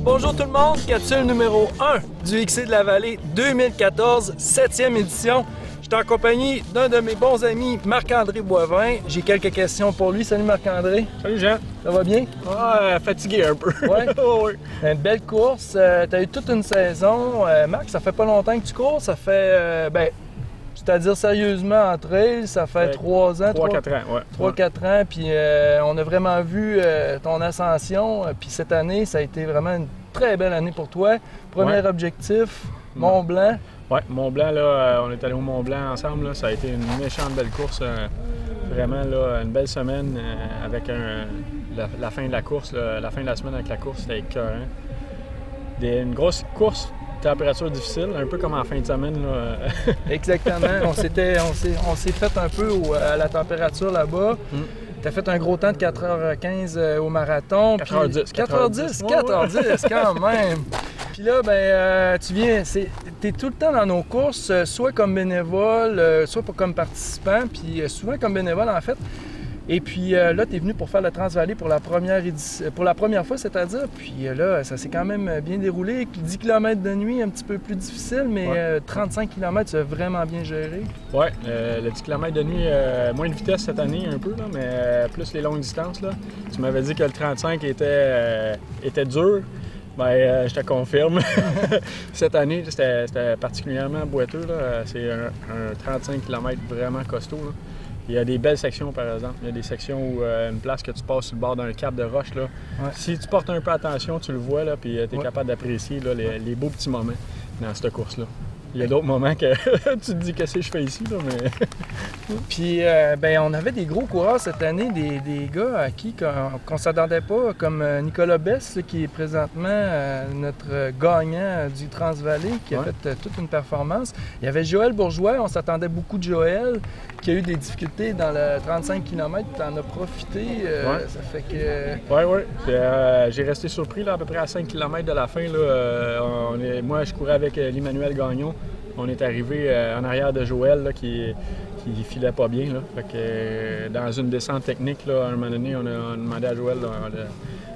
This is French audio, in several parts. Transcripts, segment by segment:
bonjour tout le monde, capsule numéro 1 du XC de la Vallée 2014, 7e édition. Je suis en compagnie d'un de mes bons amis, Marc-André Boivin. J'ai quelques questions pour lui. Salut Marc-André. Salut Jean. Ça va bien? Ah, fatigué un peu. Ouais. Oui. Une belle course. Tu as eu toute une saison. Marc, ça fait pas longtemps que tu cours. Ça fait, c'est-à-dire sérieusement en trail, ça fait 3 ans. 3-4 ans, ouais. 3-4 ans. Puis on a vraiment vu ton ascension. Puis cette année, ça a été vraiment une très belle année pour toi. Premier objectif, Mont-Blanc. Oui, Mont-Blanc, là, on est allé au Mont-Blanc ensemble. Là, ça a été une méchante belle course. Vraiment, là, une belle semaine avec la fin de la course. La fin de la semaine avec la course, c'était écœurant. Une grosse course, température difficile, un peu comme en fin de semaine. Là. Exactement. On s'est fait un peu à la température là-bas. Tu as fait un gros temps de 4h15 au marathon. 4h10. 4h10 quand même. Puis là, tu es tout le temps dans nos courses, soit comme bénévole, soit comme participant, puis souvent comme bénévole en fait. Et puis là, tu es venu pour faire le Transvallée pour la première fois, c'est-à-dire. Puis là, ça s'est quand même bien déroulé. 10 km de nuit, un petit peu plus difficile, mais 35 km, tu as vraiment bien géré. Oui, le 10 km de nuit, moins de vitesse cette année un peu, là, mais plus les longues distances. Là. Tu m'avais dit que le 35 était dur. Bien, je te confirme. Cette année, c'était particulièrement boiteux. C'est un 35 km vraiment costaud. Là. Il y a des belles sections, par exemple. Il y a des sections où une place que tu passes sur le bord d'un cap de roche. Là. Ouais. Si tu portes un peu attention, tu le vois, là, puis tu es capable d'apprécier là, les beaux petits moments dans cette course-là. Il y a d'autres moments que tu te dis qu'est-ce que je fais ici, là, mais... Puis, on avait des gros coureurs cette année, des gars à qui qu'on ne s'attendait pas, comme Nicolas Bess, qui est présentement notre gagnant du Transvallée, qui a fait toute une performance. Il y avait Joël Bourgeois, on s'attendait beaucoup de Joël, qui a eu des difficultés dans le 35 km, tu en as profité, ça fait que... Oui. J'ai resté surpris, là, à peu près à 5 km de la fin. Là, moi, je courais avec l'Emmanuel Gagnon. On est arrivé en arrière de Joël, là, qui filait pas bien. Là. Fait que, dans une descente technique, là, à un moment donné, on a demandé à Joël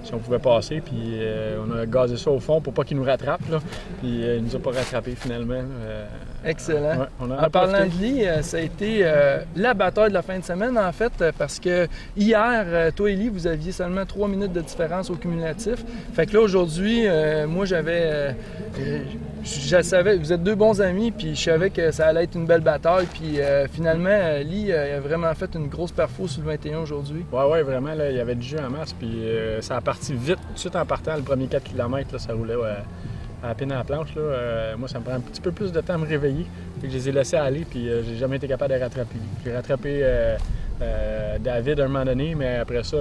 si on pouvait passer. Puis on a gazé ça au fond pour pas qu'il nous rattrape. Là. Puis il nous a pas rattrapé finalement. Excellent. Ouais, en parlant de lui, ça a été la bataille de la fin de semaine, en fait, parce que hier, toi et Lee, vous aviez seulement 3 minutes de différence au cumulatif. Fait que là, aujourd'hui, moi, je savais, vous êtes deux bons amis, puis je savais que ça allait être une belle bataille. Puis finalement, Lee a vraiment fait une grosse perfo sur le 21 aujourd'hui. Oui, vraiment, là, il y avait du jeu en masse. Puis ça a parti vite, tout de suite en partant. Le premier 4 km, là, ça roulait à la pine à la planche. Là. Moi, ça me prend un petit peu plus de temps à me réveiller. Fait que je les ai laissés aller, puis j'ai jamais été capable de rattraper. J'ai rattrapé David à un moment donné, mais après ça,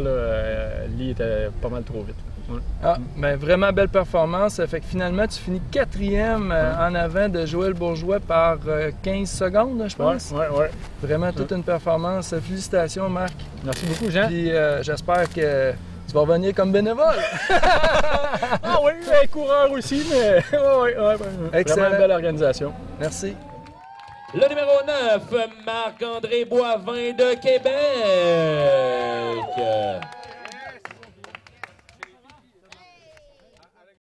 Lee était pas mal trop vite. Ouais. Ah, ben vraiment belle performance. Fait que finalement, tu finis 4e en avant de Joël Bourgeois par 15 secondes, je pense. Oui. Vraiment toute une performance. Félicitations, Marc. Merci beaucoup, Jean. Puis j'espère que tu vas revenir comme bénévole. Ah oui, coureur aussi, mais excellent. Vraiment une belle organisation. Merci. Le numéro 9, Marc-André Boivin de Québec.